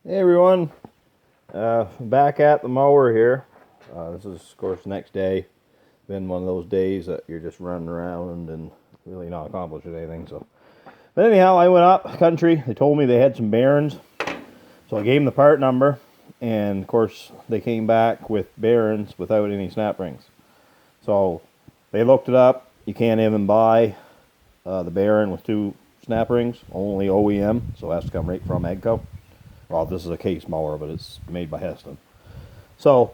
Hey everyone, back at the mower here. This is of course the next day. Been one of those days that you're just running around and really not accomplishing anything. But anyhow, I went up country. They told me they had some bearings, so I gave them the part number, and of course they came back with bearings without any snap rings. So they looked it up. You can't even buy the bearing with two snap rings, only OEM, so it has to come right from Egco. Well, this is a case mower, but it's made by Heston. So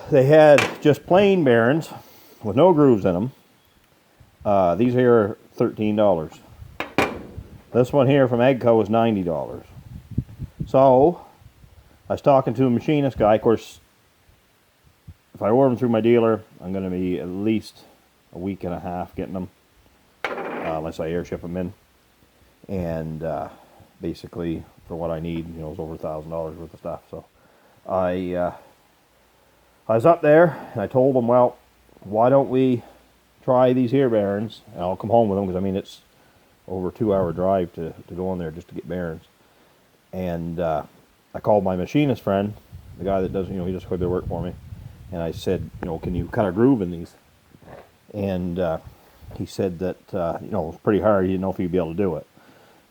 they had just plain bearings with no grooves in them. These here are $13. This one here from Egco is $90. So I was talking to a machinist guy. Of course, if I order them through my dealer, I'm going to be at least a week and a half getting them, unless I airship them in. And basically, for what I need, it's over $1,000 worth of stuff. So I was up there and I told them, well, why don't we try these here bearings, and I'll come home with them, because I mean it's over a 2-hour drive to go in there just to get bearings. And I called my machinist friend, the guy that does, he just quit their work for me, and I said, can you cut a groove in these? And he said that it was pretty hard. He didn't know if he'd be able to do it.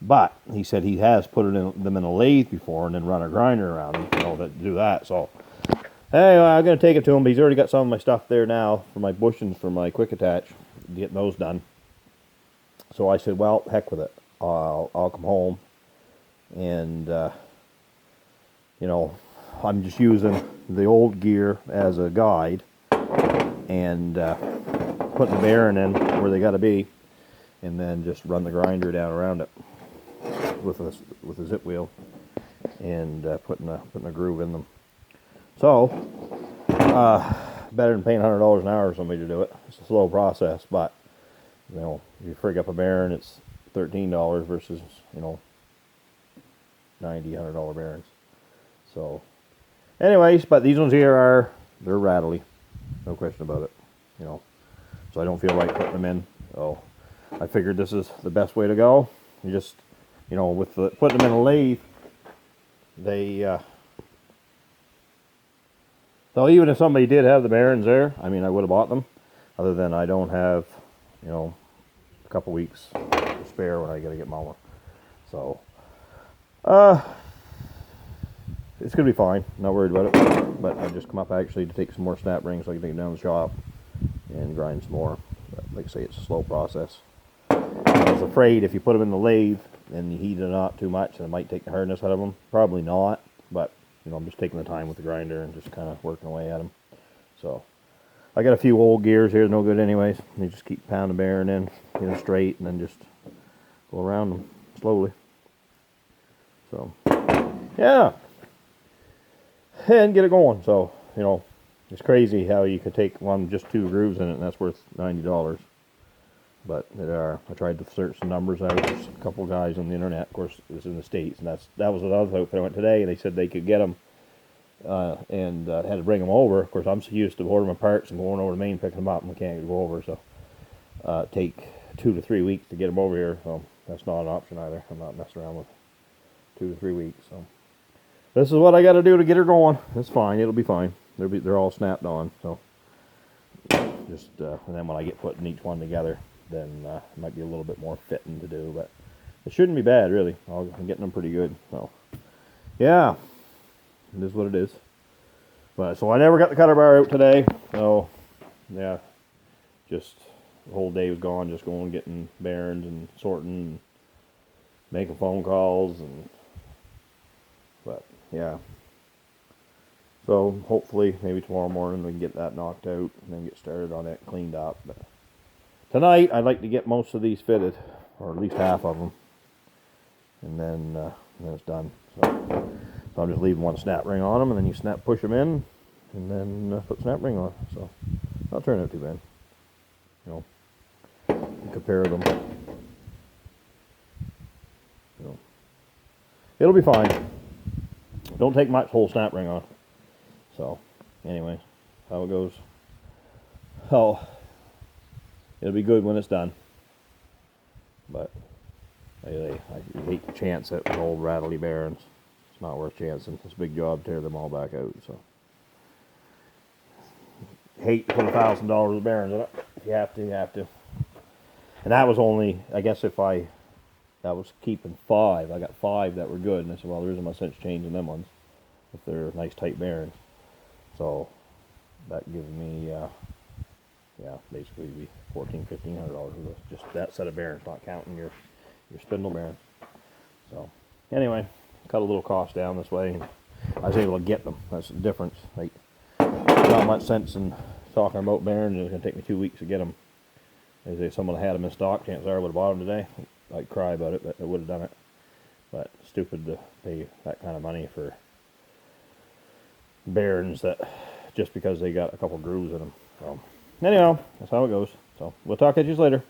But he said he has put them in a lathe before and then run a grinder around them, to do that. So anyway, I'm going to take it to him. But he's already got some of my stuff there now for my bushings for my quick attach, getting those done. So I said, well, heck with it. I'll come home and I'm just using the old gear as a guide and putting the bearing in where they got to be, and then just run the grinder down around it with a zip wheel, and putting a groove in them. So better than paying $100 an hour for somebody to do it. It's a slow process, but if you frig up a bearing, it's $13 versus $90, $100 bearings. So anyways, but these ones here they're rattly, no question about it. So I don't feel like putting them in. So I figured this is the best way to go. You just with putting them in a lathe, so even if somebody did have the bearings there, I mean, I would have bought them. Other than I don't have, a couple weeks to spare when I got to get mower. So, it's going to be fine. Not worried about it. But I just come up actually to take some more snap rings so I can take them down the shop and grind some more. But like I say, it's a slow process. I was afraid if you put them in the lathe and you heat it up too much, and it might take the hardness out of them. Probably not, but I'm just taking the time with the grinder and just kind of working away at them. So I got a few old gears here, no good anyways. You just keep pounding bearing in, get them straight, and then just go around them slowly. So yeah, and get it going. So it's crazy how you could take one just 2 grooves in it, and that's worth $90. But I tried to search some numbers out. There's a couple guys on the internet, of course, it was in the States, and that was another outfit I went today, and they said they could get them, and had to bring them over. Of course, I'm so used to ordering my parts and going over to Maine, picking them up, and we can't go over, so take 2 to 3 weeks to get them over here, so that's not an option either. I'm not messing around with 2 to 3 weeks, so this is what I got to do to get her going. It's fine, it'll be fine. They're all snapped on, so just and then when I get putting each one together, then it might be a little bit more fitting to do, but it shouldn't be bad, really. I'm getting them pretty good. So yeah, it is what it is. But so I never got the cutter bar out today, so yeah, just the whole day was gone, just going getting bearings and sorting and making phone calls, but yeah. So hopefully maybe tomorrow morning we can get that knocked out and then get started on it, cleaned up. But tonight I'd like to get most of these fitted, or at least half of them, and then it's done. So I'm just leaving one snap ring on them, and then you push them in, and then put snap ring on. So not turning out too bad. Compare them. It'll be fine. Don't take much whole snap ring on. So anyway, how it goes. Oh, it'll be good when it's done. But I hate to chance it with old rattly bearings. not worth chancing. It's a big job to tear them all back out. So hate to put $1,000 of bearings in it. If you have to, you have to. And that was only, I guess, that was keeping 5. I got 5 that were good, and I said, well, there isn't much sense changing them ones if they're nice tight bearings. So that gives me, yeah, basically be $1,400-$1,500 with just that set of bearings, not counting your spindle bearing. So anyway, cut a little cost down this way. I was able to get them. That's the difference. Like, not much sense in talking about bearings. It's going to take me 2 weeks to get them. If someone had them in stock, chances are I would have bought them today. I'd cry about it, but I would have done it. But stupid to pay that kind of money for bearings that just because they got a couple grooves in them. So anyhow, that's how it goes. So we'll talk at you later.